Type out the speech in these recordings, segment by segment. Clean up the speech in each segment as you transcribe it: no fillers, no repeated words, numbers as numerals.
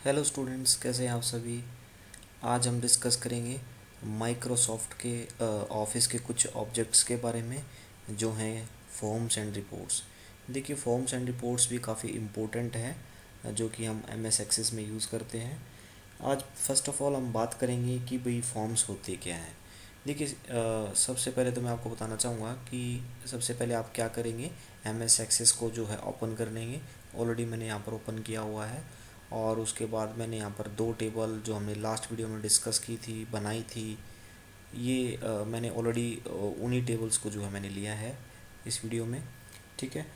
Hello students, कैसे हैं आप सभी। आज हम डिस्कस करेंगे माइक्रोसॉफ्ट के ऑफिस के कुछ ऑब्जेक्ट्स के बारे में जो हैं फॉर्म्स एंड रिपोर्ट्स। देखिए, फॉर्म्स एंड रिपोर्ट्स भी काफ़ी इम्पोर्टेंट है जो कि हम एमएस एक्सेस में यूज़ करते हैं। आज फर्स्ट ऑफ ऑल हम बात करेंगे कि भाई फॉर्म्स होते क्या हैं। देखिए, सबसे पहले तो मैं आपको बताना चाहूँगा कि सबसे पहले आप क्या करेंगे, एमएस एक्सेस को जो है ओपन कर लेंगे। ऑलरेडी मैंने यहाँ पर ओपन किया हुआ है और उसके बाद मैंने यहाँ पर दो टेबल जो हमने लास्ट वीडियो में डिस्कस की थी, बनाई थी, ये मैंने ऑलरेडी उन्हीं टेबल्स को जो है मैंने लिया है इस वीडियो में। ठीक है,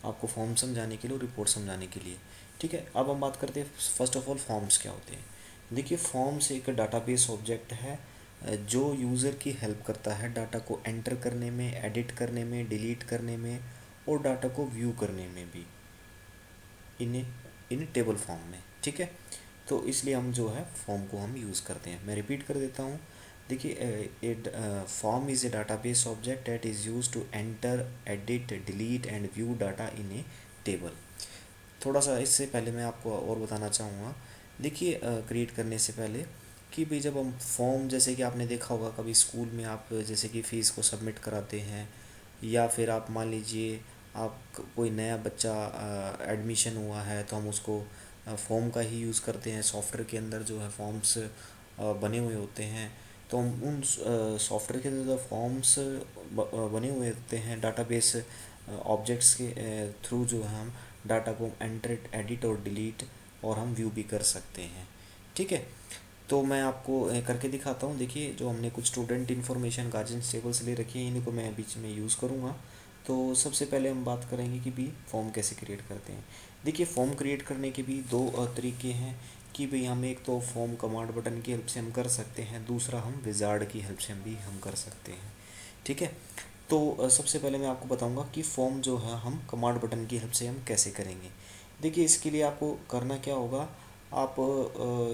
आपको फॉर्म समझाने के लिए और रिपोर्ट समझाने के लिए। ठीक है, अब हम बात करते हैं फर्स्ट ऑफ ऑल फॉर्म्स क्या होते हैं। देखिए, फॉर्म्स एक डाटाबेस ऑब्जेक्ट है जो यूज़र की हेल्प करता है डाटा को एंटर करने में, एडिट करने में, डिलीट करने में और डाटा को व्यू करने में भी इन इन टेबल फॉर्म में। ठीक है, तो इसलिए हम जो है फॉर्म को हम यूज़ करते हैं। मैं रिपीट कर देता हूँ। देखिए, form is a database object that is use to enter, edit, delete and view data in a table. थोड़ा सा इससे पहले मैं आपको और बताना चाहूँगा। देखिए, क्रिएट करने से पहले कि भाई जब हम फॉर्म, जैसे कि आपने देखा होगा कभी स्कूल में, आप जैसे कि फ़ीस को सबमिट कराते हैं या फिर आप मान लीजिए आप कोई नया बच्चा एडमिशन हुआ है तो हम उसको फॉर्म का ही यूज़ करते हैं। सॉफ्टवेयर के अंदर जो है फॉर्म्स बने हुए होते हैं, तो हम उन सॉफ्टवेयर के अंदर जो फॉर्म्स बने हुए होते हैं डाटाबेस ऑब्जेक्ट्स के थ्रू जो है हम डाटा को एंटर, एडिट और डिलीट और हम व्यू भी कर सकते हैं। ठीक है, तो मैं आपको करके दिखाता हूँ। देखिए, जो हमने कुछ स्टूडेंट इन्फॉर्मेशन गार्जियंस टेबल्स ले रखी है, इन्हीं को मैं बीच में यूज़ करूँगा। तो सबसे पहले हम बात करेंगे कि भी फॉर्म कैसे क्रिएट करते हैं। देखिए, फॉर्म क्रिएट करने के भी दो तरीके हैं कि भाई हम एक तो फॉर्म कमांड बटन की हेल्प से हम कर सकते हैं, दूसरा हम विजार्ड की हेल्प से हम कर सकते हैं। ठीक है, तो सबसे पहले मैं आपको बताऊंगा कि फॉर्म जो है हम कमांड बटन की हेल्प से हम कैसे करेंगे। देखिए, इसके लिए आपको करना क्या होगा, आप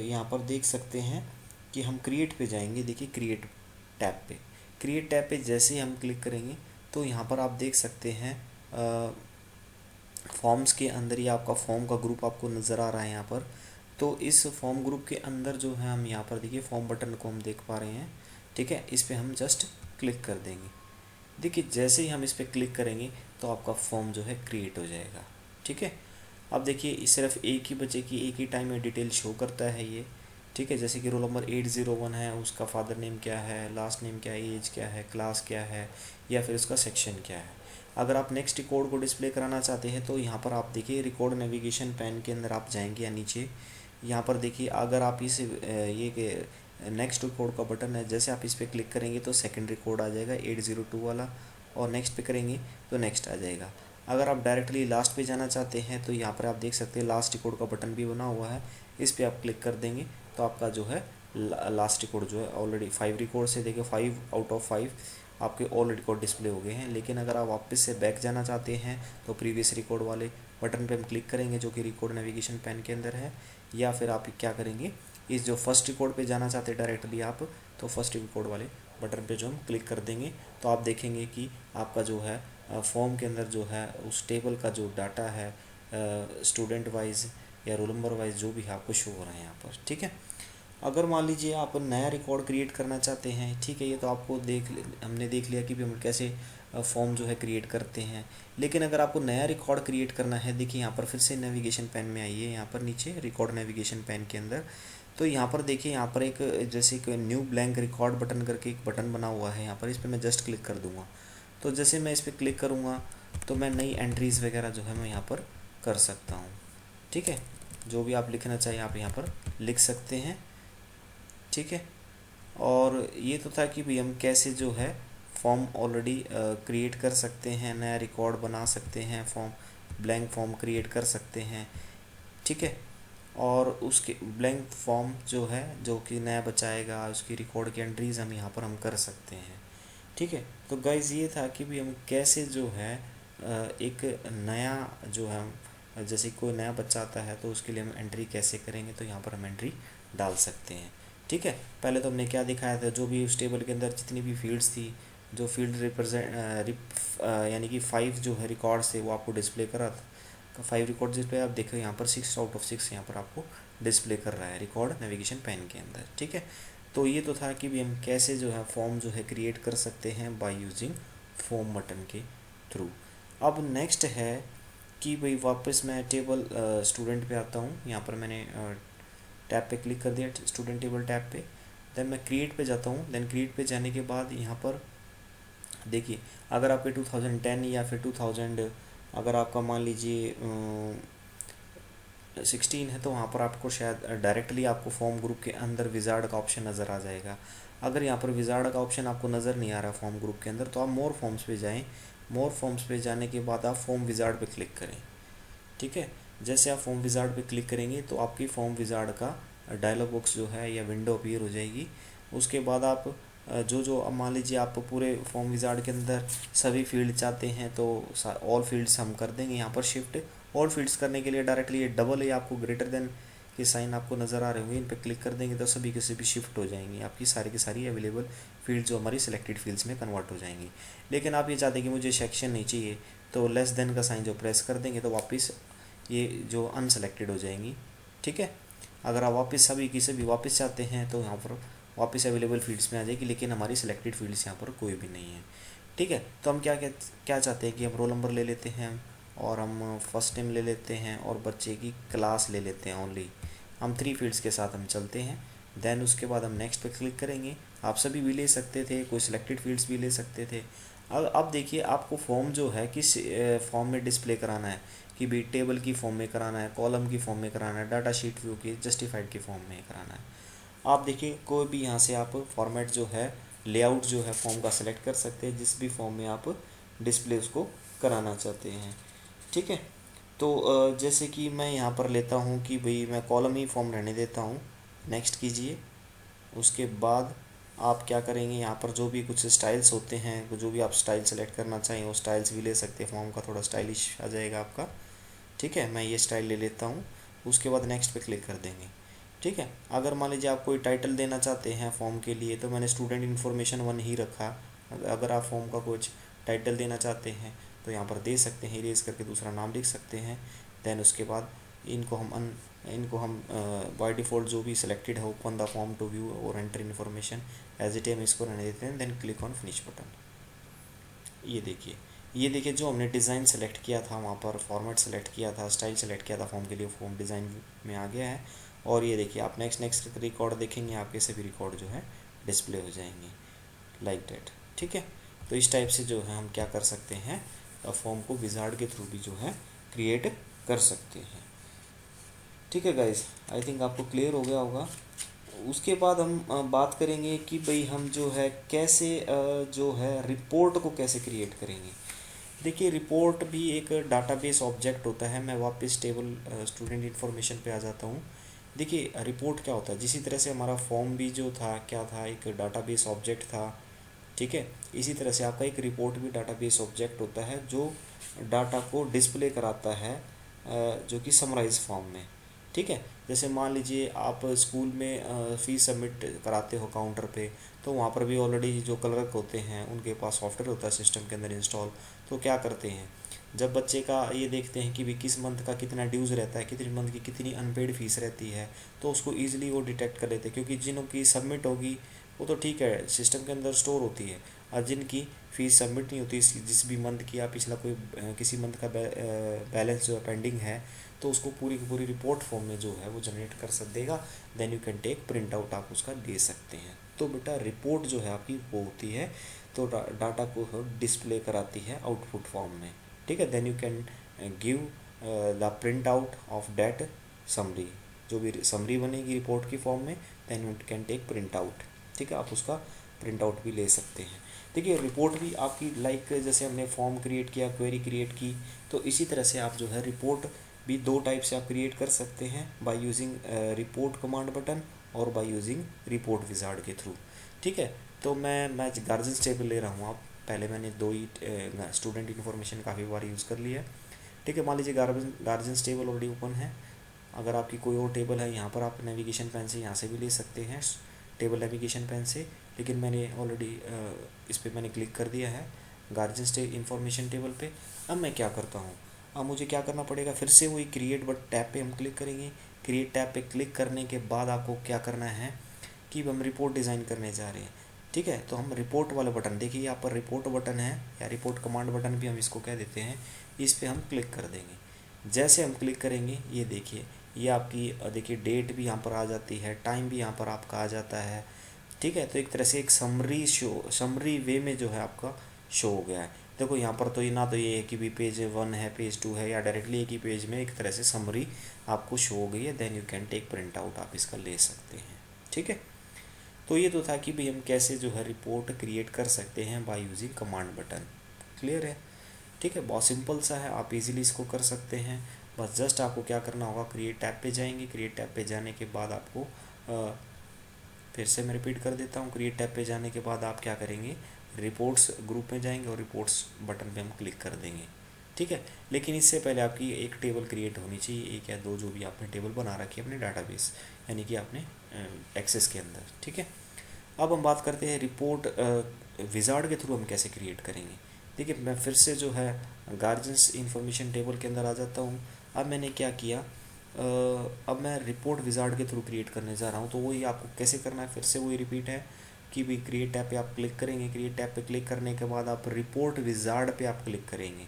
यहाँ पर देख सकते हैं कि हम क्रिएट पे जाएंगे। देखिए, क्रिएट टैब पे जैसे ही हम क्लिक करेंगे तो यहाँ पर आप देख सकते हैं फॉर्म्स के अंदर ही आपका फॉर्म का ग्रुप आपको नज़र आ रहा है यहाँ पर। तो इस फॉर्म ग्रुप के अंदर जो है हम यहाँ पर देखिए फॉर्म बटन को हम देख पा रहे हैं। ठीक है, इस पर हम जस्ट क्लिक कर देंगे। देखिए, जैसे ही हम इस पर क्लिक करेंगे तो आपका फॉर्म जो है क्रिएट हो जाएगा। ठीक है, अब देखिए सिर्फ एक ही बच्चे की एक ही टाइम में डिटेल शो करता है ये। ठीक है, जैसे कि रोल नंबर 801 है, उसका फादर नेम क्या है, लास्ट नेम क्या है, एज क्या है, क्लास क्या है, या फिर उसका सेक्शन क्या है। अगर आप नेक्स्ट रिकॉर्ड को डिस्प्ले कराना चाहते हैं तो यहाँ पर आप देखिए रिकॉर्ड नेविगेशन पैन के अंदर आप जाएंगे या नीचे, यहाँ पर देखिए अगर आप इस ये नेक्स्ट रिकॉर्ड का बटन है, जैसे आप इस पर क्लिक करेंगे तो सेकंड रिकॉर्ड आ जाएगा 802 वाला, और नेक्स्ट पे करेंगे तो नेक्स्ट आ जाएगा। अगर आप डायरेक्टली लास्ट पे जाना चाहते हैं तो यहाँ पर आप देख सकते हैं लास्ट रिकॉर्ड का बटन भी बना हुआ है, इस पर आप क्लिक कर देंगे तो आपका जो है लास्ट रिकॉर्ड जो है ऑलरेडी 5 रिकॉर्ड से देखिए 5 आउट ऑफ 5 आपके ऑल रिकॉर्ड डिस्प्ले हो गए हैं। लेकिन अगर आप वापस से बैक जाना चाहते हैं तो प्रीवियस रिकॉर्ड वाले बटन पे हम क्लिक करेंगे जो कि रिकॉर्ड नेविगेशन पैन के अंदर है, या फिर आप क्या करेंगे, इस जो फर्स्ट रिकॉर्ड पे जाना चाहते हैं डायरेक्टली आप, तो फर्स्ट रिकॉर्ड वाले बटन पे जो हम क्लिक कर देंगे तो आप देखेंगे कि आपका जो है फॉर्म के अंदर जो है उस टेबल का जो डाटा है स्टूडेंट वाइज या रोल नंबर वाइज जो भी है आपको शो हो रहा है यहाँ पर। ठीक है, अगर मान लीजिए आप नया रिकॉर्ड क्रिएट करना चाहते हैं, ठीक है, ये तो आपको हमने देख लिया कि भी हम कैसे फॉर्म जो है क्रिएट करते हैं। लेकिन अगर आपको नया रिकॉर्ड क्रिएट करना है, देखिए यहाँ पर फिर से नेविगेशन पैन में आइए, यहाँ पर नीचे रिकॉर्ड नेविगेशन पैन के अंदर, तो यहाँ पर देखिए यहाँ पर एक जैसे कि न्यू ब्लैंक रिकॉर्ड बटन करके एक बटन बना हुआ है यहाँ पर, इस पर मैं जस्ट क्लिक कर दूँगा। तो जैसे मैं इस पर क्लिक करूँगा तो मैं नई एंट्रीज़ वगैरह जो है मैं यहाँ पर कर सकता हूँ। ठीक है, जो भी आप लिखना चाहिए आप यहाँ पर लिख सकते हैं। ठीक है, और ये तो था कि भाई हम कैसे जो है फॉर्म ऑलरेडी क्रिएट कर सकते हैं, नया रिकॉर्ड बना सकते हैं, फॉर्म ब्लैंक फॉर्म क्रिएट कर सकते हैं। ठीक है, और उसके ब्लैंक फॉर्म जो है जो कि नया बचाएगा उसकी रिकॉर्ड की एंट्रीज हम यहाँ पर हम कर सकते हैं। ठीक है, तो गाइज ये था कि भी हम कैसे जो है एक नया जो है जैसे कोई नया बच्चा आता है तो उसके लिए हम एंट्री कैसे करेंगे, तो यहाँ पर हम एंट्री डाल सकते हैं। ठीक है, पहले तो हमने क्या दिखाया था, जो भी उस टेबल के अंदर जितनी भी फील्ड्स थी, जो फील्ड यानी कि 5 जो है रिकॉर्ड्स थे वो आपको डिस्प्ले करा था। 5 रिकॉर्ड जिस पे आप देखो यहाँ पर 6 आउट ऑफ 6 यहाँ पर आपको डिस्प्ले कर रहा है रिकॉर्ड नेविगेशन पैन के अंदर। ठीक है, तो ये तो था कि भी हम कैसे जो है फॉर्म जो है क्रिएट कर सकते हैं बाय यूजिंग फॉर्म बटन के थ्रू। अब नेक्स्ट है कि भाई वापस मैं टेबल स्टूडेंट पे आता हूँ। यहाँ पर मैंने टैब पे क्लिक कर दिया, स्टूडेंट टेबल टैब पे। देन मैं क्रिएट पे जाता हूँ। देन क्रिएट पे जाने के बाद यहाँ पर देखिए, अगर आपके 2010 या फिर 2000 अगर आपका मान लीजिए 16 है, तो वहाँ पर आपको शायद डायरेक्टली आपको फॉर्म ग्रुप के अंदर विजार्ड का ऑप्शन नज़र आ जाएगा। अगर यहाँ पर विजार्ड का ऑप्शन आपको नज़र नहीं आ रहा फॉर्म ग्रुप के अंदर, तो आप मोर फॉर्म्स पे जाएं। मोर फॉर्म्स पे जाने के बाद आप फॉर्म विजार्ड पे क्लिक करें। ठीक है, जैसे आप फॉर्म विजार्ड पे क्लिक करेंगे तो आपकी फॉर्म विजार्ड का डायलॉग बॉक्स जो है या विंडो अपीयर हो जाएगी। उसके बाद आप जो अब मान लीजिए आप पूरे फॉर्म विजार्ड के अंदर सभी फील्ड चाहते हैं, तो ऑल फील्ड्स हम कर देंगे। यहाँ पर शिफ्ट ऑल फील्ड्स करने के लिए डायरेक्टली ये डबल या आपको ग्रेटर देन के साइन आपको नज़र आ रहे होंगे, इन पर क्लिक कर देंगे तो सभी के सभी शिफ्ट हो जाएंगी। आपकी सारी की सारी अवेलेबल फील्ड जो हमारी सिलेक्टेड फील्ड्स में कन्वर्ट हो जाएंगी। लेकिन आप ये चाहते हैं कि मुझे सेक्शन नहीं चाहिए, तो लेस देन का साइन जो प्रेस कर देंगे तो वापस ये जो अनसेलेक्टेड हो जाएंगी। ठीक है, अगर आप वापस सभी की सभी वापस चाहते हैं तो यहाँ पर वापस अवेलेबल फील्ड्स में आ जाएगी, लेकिन हमारी सिलेक्टेड फील्ड्स यहाँ पर कोई भी नहीं है। ठीक है, तो हम क्या चाहते हैं कि हम रोल नंबर ले लेते हैं और हम फर्स्ट नेम ले लेते हैं और बच्चे की क्लास ले लेते हैं ओनली। हम 3 फील्ड्स के साथ हम चलते हैं। देन उसके बाद हम नेक्स्ट पे क्लिक करेंगे। आप सभी भी ले सकते थे, कोई सिलेक्टेड फील्ड्स भी ले सकते थे। अब देखिए आपको फॉर्म जो है किस फॉर्म में डिस्प्ले कराना है, कि भी टेबल की फॉर्म में कराना है, कॉलम की फॉर्म में कराना है, डाटा शीट व्यू की जस्टिफाइड की फॉर्म में कराना है। आप देखिए कोई भी यहाँ से आप फॉर्मेट जो है लेआउट जो है फॉर्म का सिलेक्ट कर सकते हैं, जिस भी फॉर्म में आप डिस्प्ले उसको कराना चाहते हैं। ठीक है, तो जैसे कि मैं यहाँ पर लेता हूँ कि भाई मैं कॉलम ही फॉर्म रहने देता हूँ। नेक्स्ट कीजिए। उसके बाद आप क्या करेंगे, यहाँ पर जो भी कुछ स्टाइल्स होते हैं, जो भी आप स्टाइल सेलेक्ट करना चाहें वो स्टाइल्स भी ले सकते हैं। फॉर्म का थोड़ा स्टाइलिश आ जाएगा आपका। ठीक है, मैं ये स्टाइल ले लेता हूँ। उसके बाद नेक्स्ट पे क्लिक कर देंगे। ठीक है, अगर मान लीजिए आप कोई टाइटल देना चाहते हैं फॉर्म के लिए, तो मैंने स्टूडेंट इन्फॉर्मेशन 1 ही रखा। अगर आप फॉर्म का कुछ टाइटल देना चाहते हैं तो यहाँ पर दे सकते हैं, इरेज करके दूसरा नाम लिख सकते हैं। देन उसके बाद इनको हम बाय डिफ़ॉल्ट जो भी सिलेक्टेड है open the form to view और एंटर इन्फॉर्मेशन एज इट है, हम इसको रहने देते हैं। Then click on finish button. ये देखिए जो हमने डिज़ाइन सेलेक्ट किया था, वहाँ पर फॉर्मेट सेलेक्ट किया था, स्टाइल सेलेक्ट किया था फॉर्म के लिए, फॉर्म डिज़ाइन में आ गया है। और ये देखिए आप नेक्स्ट रिकॉर्ड देखेंगे, आपके सभी रिकॉर्ड जो है डिस्प्ले हो जाएंगे लाइक दैट। ठीक है, तो इस टाइप से जो है हम क्या कर सकते हैं, फॉर्म को विजार्ड के थ्रू भी जो है क्रिएट कर सकते हैं। ठीक है गाइज, आई थिंक आपको क्लियर हो गया होगा। उसके बाद हम बात करेंगे कि भाई हम जो है कैसे जो है रिपोर्ट को कैसे क्रिएट करेंगे। देखिए रिपोर्ट भी एक डाटाबेस ऑब्जेक्ट होता है। मैं वापस टेबल स्टूडेंट इन्फॉर्मेशन पे आ जाता हूँ। देखिए रिपोर्ट क्या होता है, जिसी तरह से हमारा फॉर्म भी जो था क्या था, एक डाटाबेस ऑब्जेक्ट था। ठीक है, इसी तरह से आपका एक रिपोर्ट भी डाटाबेस ऑब्जेक्ट होता है जो डाटा को डिस्प्ले कराता है जो कि समराइज फॉर्म में। ठीक है, जैसे मान लीजिए आप स्कूल में फ़ीस सबमिट कराते हो काउंटर पे, तो वहाँ पर भी ऑलरेडी जो क्लर्क होते हैं उनके पास सॉफ्टवेयर होता है सिस्टम के अंदर इंस्टॉल। तो क्या करते हैं, जब बच्चे का ये देखते हैं कि भी किस मंथ का कितना ड्यूज़ रहता है, कितनी मंथ की कितनी अनपेड फीस रहती है, तो उसको ईजिली वो डिटेक्ट कर लेते हैं। क्योंकि जिनों की सबमिट होगी वो तो ठीक है सिस्टम के अंदर स्टोर होती है, और जिनकी फ़ीस सबमिट नहीं होती, जिस भी मंथ की या पिछला कोई किसी मंथ का बैलेंस जो है पेंडिंग है, तो उसको पूरी की पूरी रिपोर्ट फॉर्म में जो है वो जनरेट कर सक देगा। Then you can take print out, आप उसका दे सकते हैं। तो बेटा रिपोर्ट जो है आपकी वो होती है, तो डाटा को डिस्प्ले कराती है आउटपुट फॉर्म में। ठीक है, then you can give the print out of that summary, जो भी समरी बनेगी रिपोर्ट की फॉर्म में, then you can take print out. ठीक है, आप उसका प्रिंट आउट भी ले सकते हैं। देखिए रिपोर्ट भी आपकी लाइक जैसे हमने फॉर्म क्रिएट किया, क्वेरी क्रिएट की, तो इसी तरह से आप जो है रिपोर्ट भी 2 टाइप से आप क्रिएट कर सकते हैं, by using report command button और बाय यूजिंग रिपोर्ट विजार्ड के थ्रू। ठीक है, तो मैं गार्जियंस टेबल ले रहा हूँ। आप पहले मैंने 2 ही स्टूडेंट इन्फॉर्मेशन काफ़ी बार यूज़ कर लिया है। ठीक है, मान लीजिए गार्जियंस टेबल ऑलरेडी ओपन है। अगर आपकी कोई और टेबल है यहाँ पर आप नेविगेशन पेन से यहाँ से भी ले सकते हैं, टेबल नेविगेशन पेन से, लेकिन मैंने ऑलरेडी इस पर मैंने क्लिक कर दिया है गार्जियंस इन्फॉर्मेशन टेबल पे। अब मैं क्या करता हूँ, अब मुझे क्या करना पड़ेगा, फिर से वही क्रिएट बट टैब पे हम क्लिक करेंगे। क्रिएट टैब पे क्लिक करने के बाद आपको क्या करना है कि हम रिपोर्ट डिज़ाइन करने जा रहे हैं। ठीक है, तो हम रिपोर्ट वाला बटन, देखिए यहाँ पर रिपोर्ट बटन है या रिपोर्ट कमांड बटन भी हम इसको कह देते हैं, इस पर हम क्लिक कर देंगे। जैसे हम क्लिक करेंगे ये देखिए, ये आपकी देखिए डेट भी यहाँ पर आ जाती है, टाइम भी यहाँ पर आपका आ जाता है। ठीक है, तो एक तरह से एक समरी वे में जो है आपका शो हो गया है। देखो यहाँ पर तो ये ना तो ये है कि भी पेज 1 है, पेज 2 है, या डायरेक्टली एक ही पेज में एक तरह से समरी आपको शो हो गई है। Then you can take print out, आप इसका ले सकते हैं। ठीक है, तो ये तो था कि भाई हम कैसे जो है रिपोर्ट क्रिएट कर सकते हैं by using command button. Clear है? ठीक है, बहुत सिंपल सा है, आप इजीली इसको कर सकते हैं। बस जस्ट आपको क्या करना होगा, क्रिएट टैब पे जाएंगे। क्रिएट टैब पे जाने के बाद आपको फिर से मैं रिपीट कर देता हूँ, क्रिएट टैब पे जाने के बाद आप क्या करेंगे, रिपोर्ट्स ग्रुप में जाएंगे और रिपोर्ट्स बटन पे हम क्लिक कर देंगे। ठीक है, लेकिन इससे पहले आपकी एक टेबल क्रिएट होनी चाहिए, एक या दो, जो भी आपने टेबल बना रखी है अपने डाटाबेस यानी कि आपने एक्सेस के अंदर। ठीक है, अब हम बात करते हैं रिपोर्ट विजार्ड के थ्रू हम कैसे क्रिएट करेंगे। देखिए मैं फिर से जो है गार्जियंस इंफॉर्मेशन टेबल के अंदर आ जाता हूँ। अब मैंने क्या किया, अब मैं रिपोर्ट विजार्ड के थ्रू क्रिएट करने जा रहा हूँ। तो वही आपको कैसे करना है, फिर से वही रिपीट है कि भाई क्रिएट टैब पे आप क्लिक करेंगे। क्रिएट टैब पे क्लिक करने के बाद आप रिपोर्ट विजार्ड पे आप क्लिक करेंगे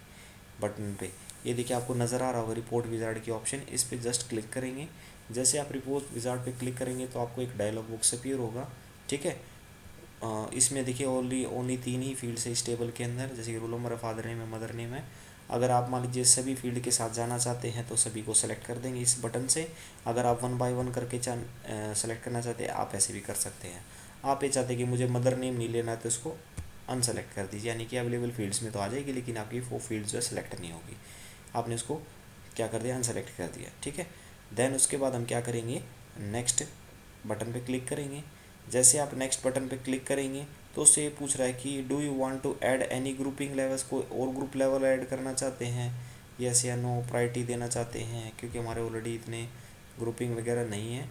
बटन पे। ये देखिए आपको नज़र आ रहा होगा रिपोर्ट विजार्ड की ऑप्शन, इस पर जस्ट क्लिक करेंगे। जैसे आप रिपोर्ट विजार्ड पे क्लिक करेंगे तो आपको एक डायलॉग बॉक्स अपीयर होगा। ठीक है, इसमें देखिए ओनली 3 ही फील्ड्स है इस टेबल के अंदर, जैसे कि रोल नंबर है, फादर नेम है, मदर नेम है। अगर आप मान लीजिए सभी फील्ड के साथ जाना चाहते हैं तो सभी को सेलेक्ट कर देंगे इस बटन से। अगर आप 1 बाय 1 करके सेलेक्ट करना चाहते हैं आप ऐसे भी कर सकते हैं। आप ये चाहते हैं कि मुझे मदर नेम नहीं लेना है तो इसको अनसेलेक्ट कर दीजिए, यानी कि अवेलेबल फील्ड्स में तो आ जाएगी लेकिन आपकी वो फील्ड्स जो है सेलेक्ट नहीं होगी। आपने उसको क्या कर दिया, अनसेलेक्ट कर दिया। ठीक है, देन उसके बाद हम क्या करेंगे, नेक्स्ट बटन पे क्लिक करेंगे। जैसे आप नेक्स्ट बटन पे क्लिक करेंगे तो उससे ये पूछ रहा है कि do you want to add any grouping levels, को और ग्रुप लेवल ऐड करना चाहते हैं, यस या नो, प्रायोरिटी देना चाहते हैं, क्योंकि हमारे ऑलरेडी इतने ग्रुपिंग वगैरह नहीं है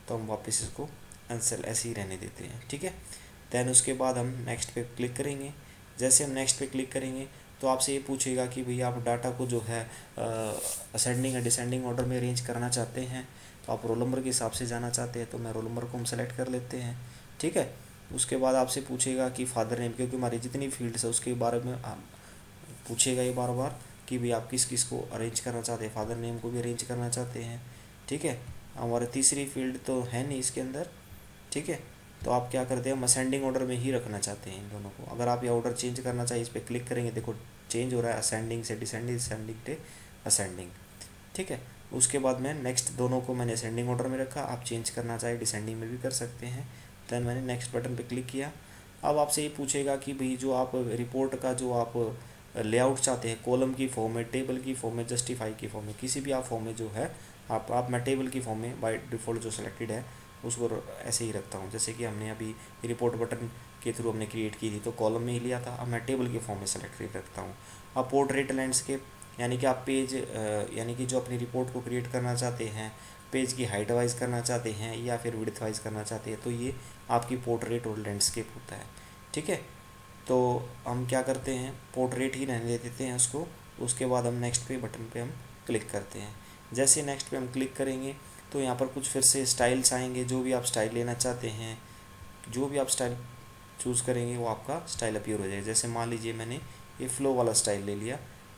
तो हम वापस इसको अनसेल ऐसे ही रहने देते हैं। ठीक है, दैन उसके बाद हम नेक्स्ट पे क्लिक करेंगे। जैसे हम नेक्स्ट पे क्लिक करेंगे तो आपसे ये पूछेगा कि भैया आप डाटा को जो है असेंडिंग या डिसेंडिंग ऑर्डर में अरेंज करना चाहते हैं, तो आप रोल नंबर के हिसाब से जाना चाहते हैं तो मैं रोल नंबर को हम सेलेक्ट कर लेते हैं। ठीक है, उसके बाद आपसे पूछेगा कि फादर नेम, क्योंकि हमारी जितनी फील्ड्स है उसके बारे में पूछेगा ये बार बार कि भाई आप किस किस को अरेंज करना चाहते हैं, फादर नेम को भी अरेंज करना चाहते हैं। ठीक है, हमारे तीसरी फील्ड तो है नहीं इसके अंदर। ठीक है, तो आप क्या करते हैं, हम असेंडिंग ऑर्डर में ही रखना चाहते हैं इन दोनों को। अगर आप ये ऑर्डर चेंज करना चाहिए, इस पर क्लिक करेंगे, देखो चेंज हो रहा है असेंडिंग से डिसेंडिंग, डिसेंडिंग से असेंडिंग। ठीक है, उसके बाद मैं नेक्स्ट, दोनों को मैंने असेंडिंग ऑर्डर में रखा, आप चेंज करना चाहे डिसेंडिंग में भी कर सकते हैं। देन मैंने नेक्स्ट बटन पे क्लिक किया। अब आपसे ये पूछेगा कि भाई जो आप रिपोर्ट का जो आप लेआउट चाहते हैं, कॉलम की फॉर्म में, टेबल की फॉर्म में, जस्टिफाई की फॉर्म में, किसी भी आप फॉर्म में जो है आप मैं टेबल की फॉर्म में बाय डिफ़ॉल्ट जो सेलेक्टेड है उसको ऐसे ही रखता हूँ। जैसे कि हमने अभी रिपोर्ट बटन के थ्रू हमने क्रिएट की थी तो कॉलम में ही लिया था, अब मैं टेबल के फॉर्म में सेलेक्ट करके रखता हूँ। अब पोर्ट्रेट लैंडस्केप, यानी कि आप पेज यानी कि जो अपनी रिपोर्ट को क्रिएट करना चाहते हैं, पेज की हाइट वाइज करना चाहते हैं या फिर विड्थ वाइज करना चाहते हैं, तो ये आपकी पोर्ट्रेट और लैंडस्केप होता है। ठीक है, तो हम क्या करते हैं, पोर्ट्रेट ही रहने देते हैं उसको। उसके बाद हम नेक्स्ट पे बटन पे हम क्लिक करते हैं। जैसे नेक्स्ट पे हम क्लिक करेंगे तो यहाँ पर कुछ फिर से स्टाइल्स आएंगे, जो भी आप स्टाइल लेना चाहते हैं, जो भी आप स्टाइल चूज़ करेंगे वो आपका स्टाइल अपीयर हो जाएगा। जैसे मान लीजिए मैंने ये फ्लो वाला स्टाइल ले लिया,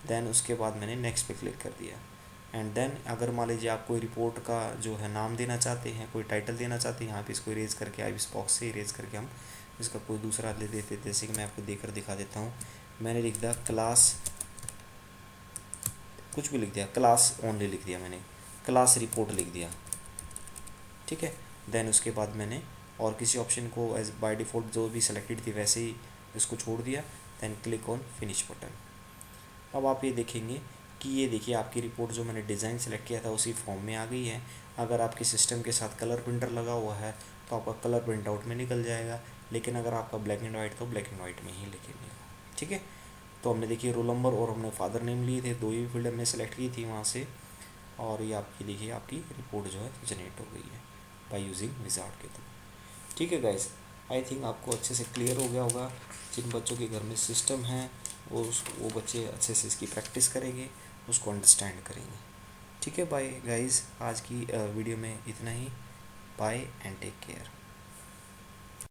देन उसके बाद मैंने नेक्स्ट पे क्लिक कर दिया। एंड देन अगर मान लीजिए आप कोई रिपोर्ट का जो है नाम देना चाहते हैं, कोई टाइटल देना चाहते हैं, यहाँ पे इसको इरेज करके आप इस बॉक्स से इरेज करके हम इसका कोई दूसरा ले देते। जैसे कि मैं आपको देकर दिखा देता हूँ, मैंने लिख दिया क्लास, कुछ भी लिख दिया, क्लास ओनली लिख दिया, मैंने क्लास रिपोर्ट लिख दिया। ठीक है, देन उसके बाद मैंने और किसी ऑप्शन को एज बाय डिफ़ॉल्ट जो भी सिलेक्टेड थी वैसे ही इसको छोड़ दिया। Then click on finish button. अब आप ये देखेंगे कि ये देखिए आपकी रिपोर्ट जो मैंने डिज़ाइन सेलेक्ट किया था उसी फॉर्म में आ गई है। अगर आपके सिस्टम के साथ कलर प्रिंटर लगा हुआ है तो आपका कलर प्रिंट आउट में निकल जाएगा, लेकिन अगर आपका ब्लैक एंड वाइट तो ब्लैक एंड वाइट में ही लिखेंगे। ठीक है, तो हमने देखिए रोल नंबर और हमने फादर नेम लिए थे, दो ही फील्ड हमने सेलेक्ट की थी वहाँ से, और ये आपकी देखिए आपकी रिपोर्ट जो है जनरेट हो गई है बाय यूजिंग विजार्ड के थ्रू। ठीक है गाइस, आई थिंक आपको अच्छे से क्लियर हो गया होगा। जिन बच्चों के घर में सिस्टम है वो बच्चे अच्छे से इसकी प्रैक्टिस करेंगे, उसको अंडरस्टैंड करेंगे। ठीक है, बाय गाइस, आज की वीडियो में इतना ही। Bye and take care.